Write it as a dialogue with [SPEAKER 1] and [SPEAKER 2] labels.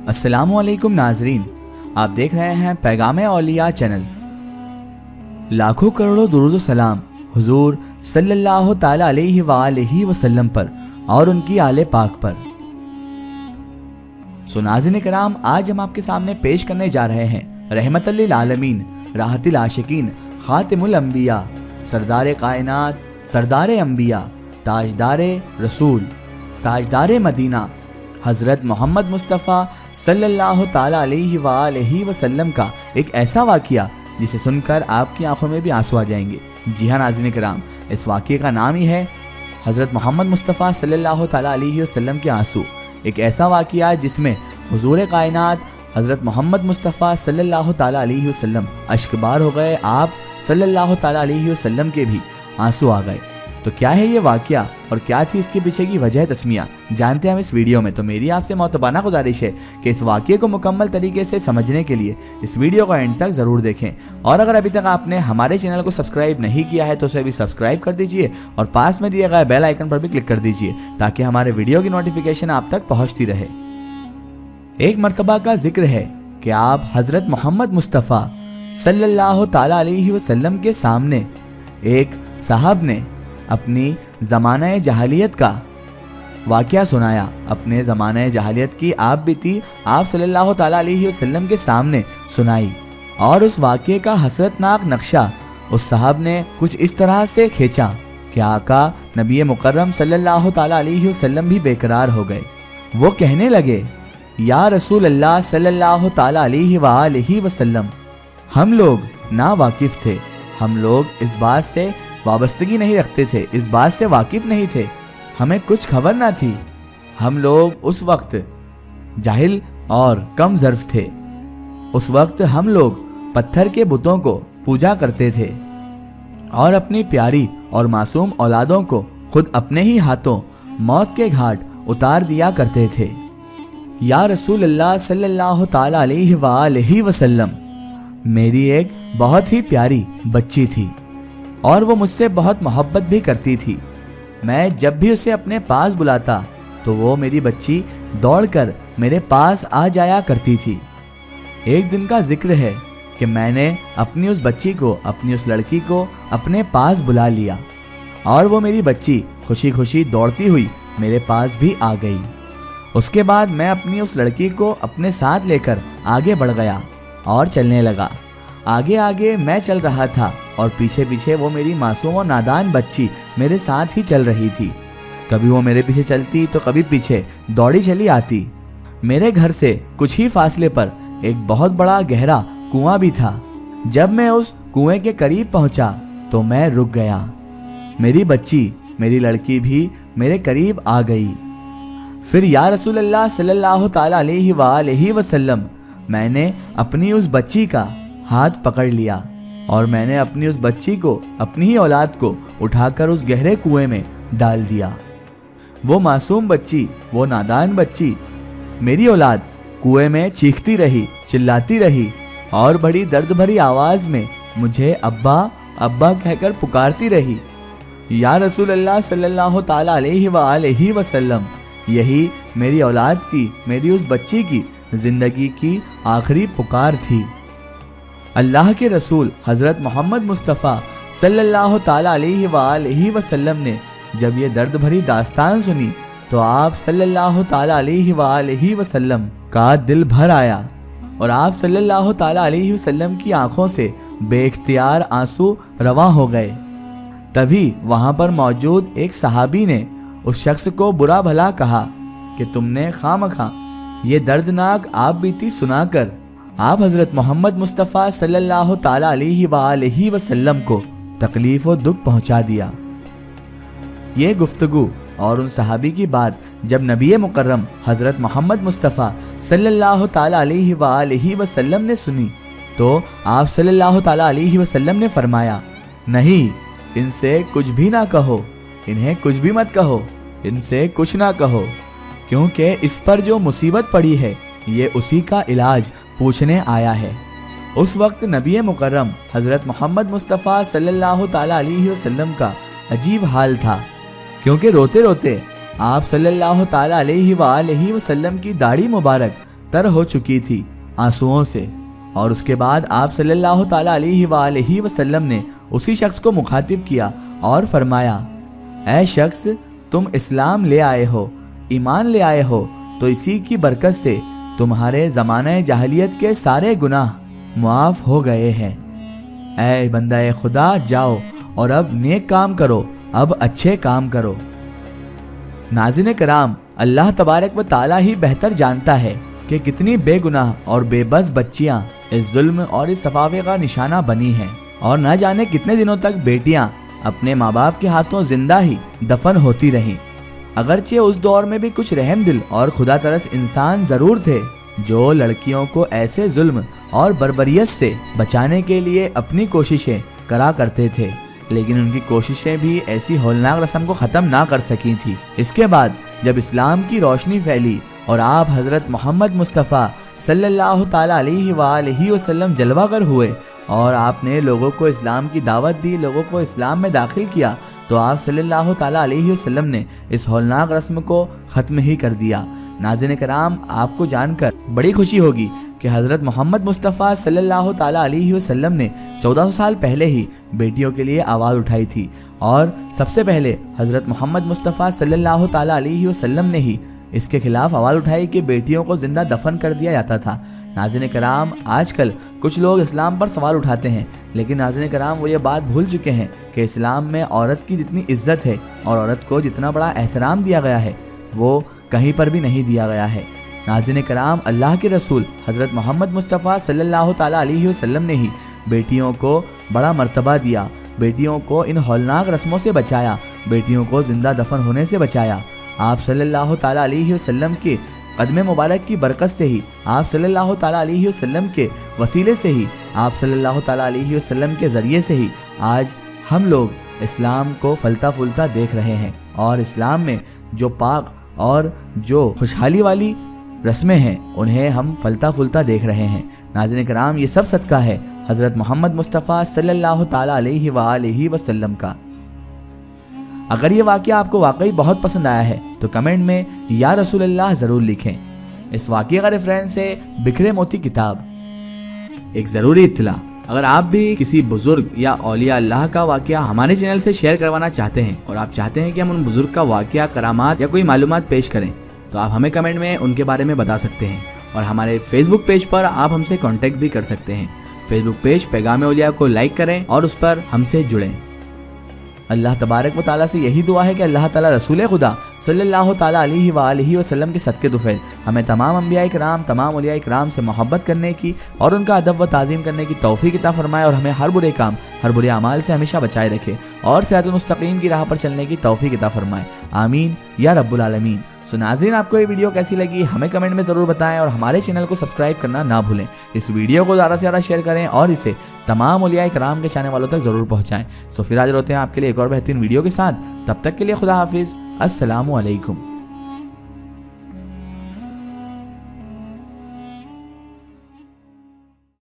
[SPEAKER 1] السلام علیکم ناظرین، آپ دیکھ رہے ہیں پیغام اولیاء چینل۔ لاکھوں کروڑوں درود و سلام حضور صلی اللہ تعالی علیہ وآلہ وسلم پر اور ان کی آل پاک پر۔ ناظرین کرام، آج ہم آپ کے سامنے پیش کرنے جا رہے ہیں رحمت للعالمین، راحت العاشقین، خاتم الانبیاء، سردار کائنات، سردار انبیاء، تاجدار رسول، تاجدار مدینہ، حضرت محمد مصطفیٰ صلی اللہ تعالی علیہ وآلہ وسلم کا ایک ایسا واقعہ جسے سن کر آپ کی آنکھوں میں بھی آنسو آ جائیں گے۔ جی ہاں ناظرین کرام، اس واقعے کا نام ہی ہے حضرت محمد مصطفیٰ صلی اللہ تعالی علیہ وسلم کے آنسو۔ ایک ایسا واقعہ جس میں حضور کائنات حضرت محمد مصطفیٰ صلی اللہ تعالی علیہ وسلم اشکبار ہو گئے، آپ صلی اللہ تعالی علیہ وسلم کے بھی آنسو آ گئے۔ تو کیا ہے یہ واقعہ اور کیا تھی اس کے پیچھے کی وجہ تسمیہ، جانتے ہیں ہم اس ویڈیو میں۔ تو میری آپ سے معتبانہ گزارش ہے کہ اس واقعے کو مکمل طریقے سے سمجھنے کے لیے اس ویڈیو کو اینڈ تک ضرور دیکھیں، اور اگر ابھی تک آپ نے ہمارے چینل کو سبسکرائب نہیں کیا ہے تو اسے بھی سبسکرائب کر دیجئے اور پاس میں دیے گئے بیل آئیکن پر بھی کلک کر دیجئے تاکہ ہمارے ویڈیو کی نوٹیفیکیشن آپ تک پہنچتی رہے۔ ایک مرتبہ کا ذکر ہے کہ آپ حضرت محمد مصطفیٰ صلی اللہ تعالی علیہ وسلم کے سامنے ایک صاحب نے اپنی زمانہ جاہلیت کا واقعہ سنایا۔ اپنے زمانہ جاہلیت کی آپ بیتی آپ صلی اللہ تعالی علیہ وسلم کے سامنے سنائی، اور اس واقعے کا حسرتناک نقشہ اس صاحب نے کچھ اس طرح سے کھینچا کہ آقا نبی مکرم صلی اللہ تعالی علیہ وسلم بھی بے قرار ہو گئے۔ وہ کہنے لگے، یا رسول اللہ صلی اللہ تعالی علیہ وآلہ وسلم، ہم لوگ نا واقف تھے، ہم لوگ اس بات سے وابستگی نہیں رکھتے تھے، اس بات سے واقف نہیں تھے، ہمیں کچھ خبر نہ تھی، ہم لوگ اس وقت جاہل اور کم ظرف تھے۔ اس وقت ہم لوگ پتھر کے بتوں کو پوجا کرتے تھے اور اپنی پیاری اور معصوم اولادوں کو خود اپنے ہی ہاتھوں موت کے گھاٹ اتار دیا کرتے تھے۔ یا رسول اللہ صلی اللہ تعالی علیہ وآلہ وسلم، میری ایک بہت ہی پیاری بچی تھی اور وہ مجھ سے بہت محبت بھی کرتی تھی۔ میں جب بھی اسے اپنے پاس بلاتا تو وہ میری بچی دوڑ کر میرے پاس آ جایا کرتی تھی۔ ایک دن کا ذکر ہے کہ میں نے اپنی اس بچی کو، اپنی اس لڑکی کو اپنے پاس بلا لیا، اور وہ میری بچی خوشی خوشی دوڑتی ہوئی میرے پاس بھی آ گئی۔ اس کے بعد میں اپنی اس لڑکی کو اپنے ساتھ لے کر آگے بڑھ گیا اور چلنے لگا۔ آگے آگے میں چل رہا تھا اور پیچھے پیچھے وہ میری معصوم و نادان بچی میرے ساتھ ہی چل رہی تھی۔ کبھی وہ میرے پیچھے چلتی تو کبھی پیچھے دوڑی چلی آتی۔ میرے گھر سے کچھ ہی فاصلے پر ایک بہت بڑا گہرا کنواں بھی تھا۔ جب میں اس کنویں کے قریب پہنچا تو میں رک گیا۔ میری بچی، میری لڑکی بھی میرے قریب آ گئی۔ پھر یا رسول اللہ صلی اللہ تعالی علیہ وآلہ وسلم، میں نے اپنی اس بچی کا ہاتھ پکڑ لیا اور میں نے اپنی اس بچی کو، اپنی ہی اولاد کو اٹھا کر اس گہرے کنویں میں ڈال دیا۔ وہ معصوم بچی، وہ نادان بچی، میری اولاد کنویں میں چیختی رہی، چلاتی رہی اور بڑی درد بھری آواز میں مجھے ابا ابا کہہ کر پکارتی رہی۔ یا رسول اللہ صلی اللہ تعالی علیہ وآلہ وسلم، یہی میری اولاد کی، میری اس بچی کی زندگی کی آخری پکار تھی۔ اللہ کے رسول حضرت محمد مصطفیٰ صلی اللہ تعالی علیہ وآلہ وسلم نے جب یہ درد بھری داستان سنی تو آپ صلی اللہ تعالی علیہ وآلہ وسلم کا دل بھر آیا، اور آپ صلی اللہ تعالی علیہ وسلم کی آنکھوں سے بے اختیار آنسو رواں ہو گئے۔ تبھی وہاں پر موجود ایک صحابی نے اس شخص کو برا بھلا کہا کہ تم نے خامخواہ یہ دردناک آپ بیتی سنا کر آپ حضرت محمد مصطفیٰ صلی اللہ تعالی علیہ وآلہ وسلم کو تکلیف و دکھ پہنچا دیا۔ یہ گفتگو اور ان صحابی کی بات جب نبی مکرم حضرت محمد مصطفیٰ صلی اللہ تعالی علیہ وآلہ وسلم نے سنی تو آپ صلی اللہ تعالی علیہ وسلم نے فرمایا، نہیں، ان سے کچھ بھی نہ کہو، انہیں کچھ بھی مت کہو، ان سے کچھ نہ کہو، کیونکہ اس پر جو مصیبت پڑی ہے یہ اسی کا علاج پوچھنے آیا ہے۔ اس وقت نبی مکرم حضرت محمد مصطفیٰ صلی اللہ تعالی علیہ وسلم کا عجیب حال تھا، کیونکہ روتے روتے آپ صلی اللہ تعالی علیہ وآلہ وسلم کی داڑھی مبارک تر ہو چکی تھی آنسوؤں سے، اور اس کے بعد آپ صلی اللہ تعالیٰ علیہ وآلہ وسلم نے اسی شخص کو مخاطب کیا اور فرمایا، اے شخص، تم اسلام لے آئے ہو، ایمان لے آئے ہو، تو اسی کی برکت سے تمہارے زمانہ جاہلیت کے سارے گناہ معاف ہو گئے ہیں۔ اے بندہ خدا، جاؤ اور اب نیک کام کرو، اب اچھے کام کرو۔ ناظرین کرام، اللہ تبارک و تعالیٰ ہی بہتر جانتا ہے کہ کتنی بے گناہ اور بے بس بچیاں اس ظلم اور اس صفاوے کا نشانہ بنی ہیں، اور نہ جانے کتنے دنوں تک بیٹیاں اپنے ماں باپ کے ہاتھوں زندہ ہی دفن ہوتی رہیں۔ اگرچہ اس دور میں بھی کچھ رحم دل اور خدا ترس انسان ضرور تھے جو لڑکیوں کو ایسے ظلم اور بربریت سے بچانے کے لیے اپنی کوششیں کرا کرتے تھے، لیکن ان کی کوششیں بھی ایسی ہولناک رسم کو ختم نہ کر سکی تھی۔ اس کے بعد جب اسلام کی روشنی پھیلی اور آپ حضرت محمد مصطفیٰ صلی اللہ تعالیٰ علیہ وآلہ وسلم جلوہ گر ہوئے اور آپ نے لوگوں کو اسلام کی دعوت دی، لوگوں کو اسلام میں داخل کیا، تو آپ صلی اللہ تعالیٰ علیہ وسلم نے اس ہولناک رسم کو ختم ہی کر دیا۔ ناظرین کرام، آپ کو جان کر بڑی خوشی ہوگی کہ حضرت محمد مصطفیٰ صلی اللہ تعالیٰ علیہ وسلم نے 1400 سال پہلے ہی بیٹیوں کے لیے آواز اٹھائی تھی، اور سب سے پہلے حضرت محمد مصطفیٰ صلی اللہ تعالیٰ علیہ وسلم نے ہی اس کے خلاف آواز اٹھائی کہ بیٹیوں کو زندہ دفن کر دیا جاتا تھا۔ ناظرین کرام، آج کل کچھ لوگ اسلام پر سوال اٹھاتے ہیں، لیکن ناظرین کرام وہ یہ بات بھول چکے ہیں کہ اسلام میں عورت کی جتنی عزت ہے اور عورت کو جتنا بڑا احترام دیا گیا ہے وہ کہیں پر بھی نہیں دیا گیا ہے۔ ناظرین کرام، اللہ کے رسول حضرت محمد مصطفیٰ صلی اللہ تعالیٰ علیہ وسلم نے ہی بیٹیوں کو بڑا مرتبہ دیا، بیٹیوں کو ان ہولناک رسموں سے بچایا، بیٹیوں کو زندہ دفن ہونے سے بچایا۔ آپ صلی اللہ تعالیٰ علیہ وسلم کے قدم مبارک کی برکت سے ہی، آپ صلی اللہ تعالیٰ علیہ وسلم کے وسیلے سے ہی، آپ صلی اللہ تعالیٰ علیہ وسلم کے ذریعے سے ہی آج ہم لوگ اسلام کو پھلتا پھولتا دیکھ رہے ہیں، اور اسلام میں جو پاک اور جو خوشحالی والی رسمیں ہیں انہیں ہم پھلتا پھولتا دیکھ رہے ہیں۔ ناظرین کرام، یہ سب صدقہ ہے حضرت محمد مصطفیٰ صلی اللہ تعالیٰ علیہ وآلہ وسلم کا۔ اگر یہ واقعہ آپ کو واقعی بہت پسند آیا ہے تو کمنٹ میں یا رسول اللہ ضرور لکھیں۔ اس واقعے کا ریفرنس ہے بکھرے موتی کتاب۔ ایک ضروری اطلاع، اگر آپ بھی کسی بزرگ یا اولیاء اللہ کا واقعہ ہمارے چینل سے شیئر کروانا چاہتے ہیں اور آپ چاہتے ہیں کہ ہم ان بزرگ کا واقعہ، کرامات یا کوئی معلومات پیش کریں، تو آپ ہمیں کمنٹ میں ان کے بارے میں بتا سکتے ہیں، اور ہمارے فیس بک پیج پر آپ ہم سے کانٹیکٹ بھی کر سکتے ہیں۔ فیس بک پیج پیغام اولیاء کو لائک کریں اور اس پر ہم سے جڑیں۔ اللہ تبارک و تعالیٰ سے یہی دعا ہے کہ اللہ تعالیٰ رسول خدا صلی اللہ تعالیٰ علیہ وآلہ وسلم کے صدقے طفیل ہمیں تمام انبیاء کرام، تمام اولیاء کرام سے محبت کرنے کی اور ان کا ادب و تعظیم کرنے کی توفیق عطا فرمائے، اور ہمیں ہر برے کام، ہر برے اعمال سے ہمیشہ بچائے رکھے، اور صراط المستقیم کی راہ پر چلنے کی توفیق عطا فرمائے، آمین یا رب العالمین۔ سو ناظرین، آپ کو یہ ویڈیو کیسی لگی ہمیں کمنٹ میں ضرور بتائیں، اور ہمارے چینل کو سبسکرائب کرنا نہ بھولیں۔ اس ویڈیو کو زیادہ سے زیادہ شیئر کریں اور اسے تمام اولیاء کرام کے چاہنے والوں تک ضرور پہنچائیں۔ سو پھر حاضر ہوتے ہیں آپ کے لیے ایک اور بہترین ویڈیو کے ساتھ، تب تک کے لیے خدا حافظ، السلام علیکم۔